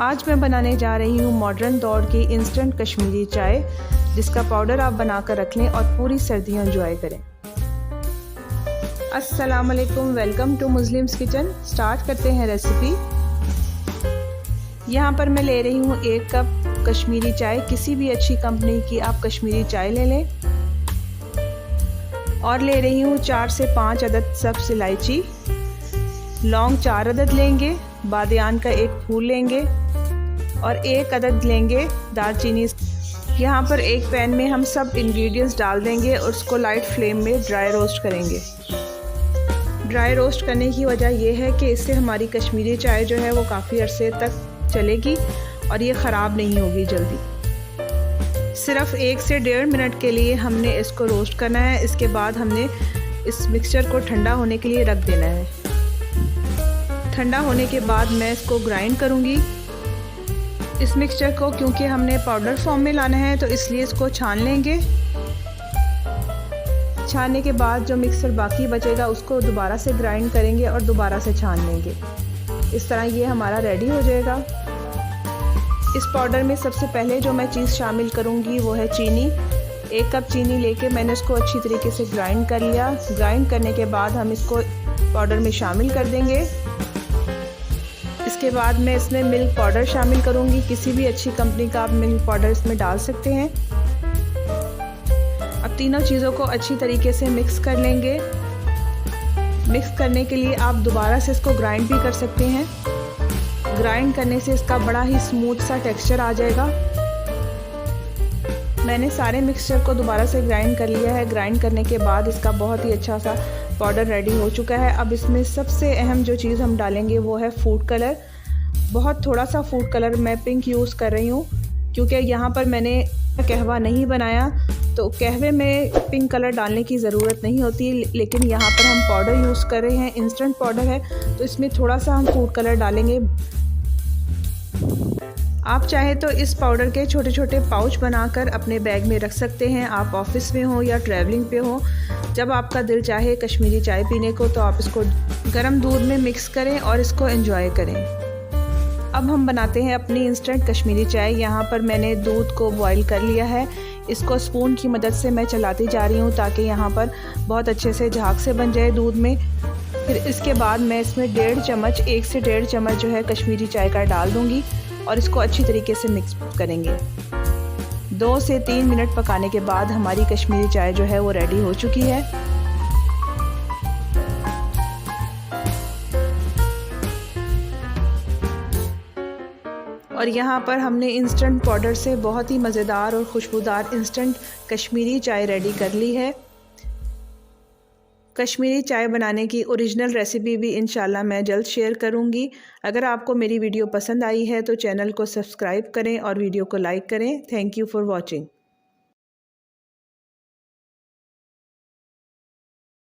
आज मैं बनाने जा रही हूँ मॉडर्न दौर की इंस्टेंट कश्मीरी चाय, जिसका पाउडर आप बनाकर रख लें और पूरी सर्दियाँ एंजॉय करें। अस्सलाम वालेकुम, welcome to Muslims kitchen. Start करते हैं रेसिपी। यहाँ पर मैं ले रही हूँ 1 कप कश्मीरी चाय। किसी भी अच्छी कंपनी की आप कश्मीरी चाय ले लें। और ले रही हूँ 4 से 5 अदद सब्ज़ इलायची, लौंग 4 अदद लेंगे, बादियान का 1 फूल लेंगे और 1 अदद लेंगे दालचीनी। यहाँ पर एक पैन में हम सब इंग्रेडिएंट्स डाल देंगे और उसको लाइट फ्लेम में ड्राई रोस्ट करेंगे। ड्राई रोस्ट करने की वजह यह है कि इससे हमारी कश्मीरी चाय जो है वो काफ़ी अरसे तक चलेगी और ये ख़राब नहीं होगी जल्दी। सिर्फ 1 से 1.5 मिनट के लिए हमने इसको रोस्ट करना है। इसके बाद हमने इस मिक्सचर को ठंडा होने के लिए रख देना है। ठंडा होने के बाद मैं इसको ग्राइंड करूँगी। इस मिक्सचर को क्योंकि हमने पाउडर फॉर्म में लाना है तो इसलिए इसको छान लेंगे। छानने के बाद जो मिक्सचर बाकी बचेगा उसको दोबारा से ग्राइंड करेंगे और दोबारा से छान लेंगे। इस तरह ये हमारा रेडी हो जाएगा। इस पाउडर में सबसे पहले जो मैं चीज़ शामिल करूँगी वो है चीनी। 1 कप चीनी लेके मैंने इसको अच्छी तरीके से ग्राइंड कर लिया। ग्राइंड करने के बाद हम इसको पाउडर में शामिल कर देंगे। इसके बाद मैं इसमें मिल्क पाउडर शामिल करूँगी। किसी भी अच्छी कंपनी का आप मिल्क पाउडर इसमें डाल सकते हैं। अब तीनों चीज़ों को अच्छी तरीके से मिक्स कर लेंगे। मिक्स करने के लिए आप दोबारा से इसको ग्राइंड भी कर सकते हैं। ग्राइंड करने से इसका बड़ा ही स्मूथ सा टेक्सचर आ जाएगा। मैंने सारे मिक्सचर को दोबारा से ग्राइंड कर लिया है। ग्राइंड करने के बाद इसका बहुत ही अच्छा सा पाउडर रेडी हो चुका है। अब इसमें सबसे अहम जो चीज़ हम डालेंगे वो है फूड कलर। बहुत थोड़ा सा फूड कलर मैं पिंक यूज़ कर रही हूँ क्योंकि यहाँ पर मैंने कहवा नहीं बनाया, तो कहवे में पिंक कलर डालने की ज़रूरत नहीं होती। लेकिन यहाँ पर हम पाउडर यूज़ कर रहे हैं, इंस्टेंट पाउडर है, तो इसमें थोड़ा सा हम फूड कलर डालेंगे। आप चाहे तो इस पाउडर के छोटे छोटे पाउच बनाकर अपने बैग में रख सकते हैं। आप ऑफिस में हो या ट्रैवलिंग पे हो, जब आपका दिल चाहे कश्मीरी चाय पीने को तो आप इसको गर्म दूध में मिक्स करें और इसको एंजॉय करें। अब हम बनाते हैं अपनी इंस्टेंट कश्मीरी चाय। यहाँ पर मैंने दूध को बॉईल कर लिया है। इसको स्पून की मदद से मैं चलाती जा रही हूँ ताकि यहाँ पर बहुत अच्छे से झाग से बन जाए दूध में। फिर इसके बाद मैं इसमें 1 से 1.5 चम्मच जो है कश्मीरी चाय का डाल दूँगी और इसको अच्छी तरीके से मिक्स करेंगे। 2 से 3 मिनट पकाने के बाद हमारी कश्मीरी चाय जो है वो रेडी हो चुकी है। और यहाँ पर हमने इंस्टेंट पाउडर से बहुत ही मज़ेदार और खुशबूदार इंस्टेंट कश्मीरी चाय रेडी कर ली है। कश्मीरी चाय बनाने की ओरिजिनल रेसिपी भी इंशाल्लाह मैं जल्द शेयर करूँगी। अगर आपको मेरी वीडियो पसंद आई है तो चैनल को सब्सक्राइब करें और वीडियो को लाइक करें। Thank you for watching.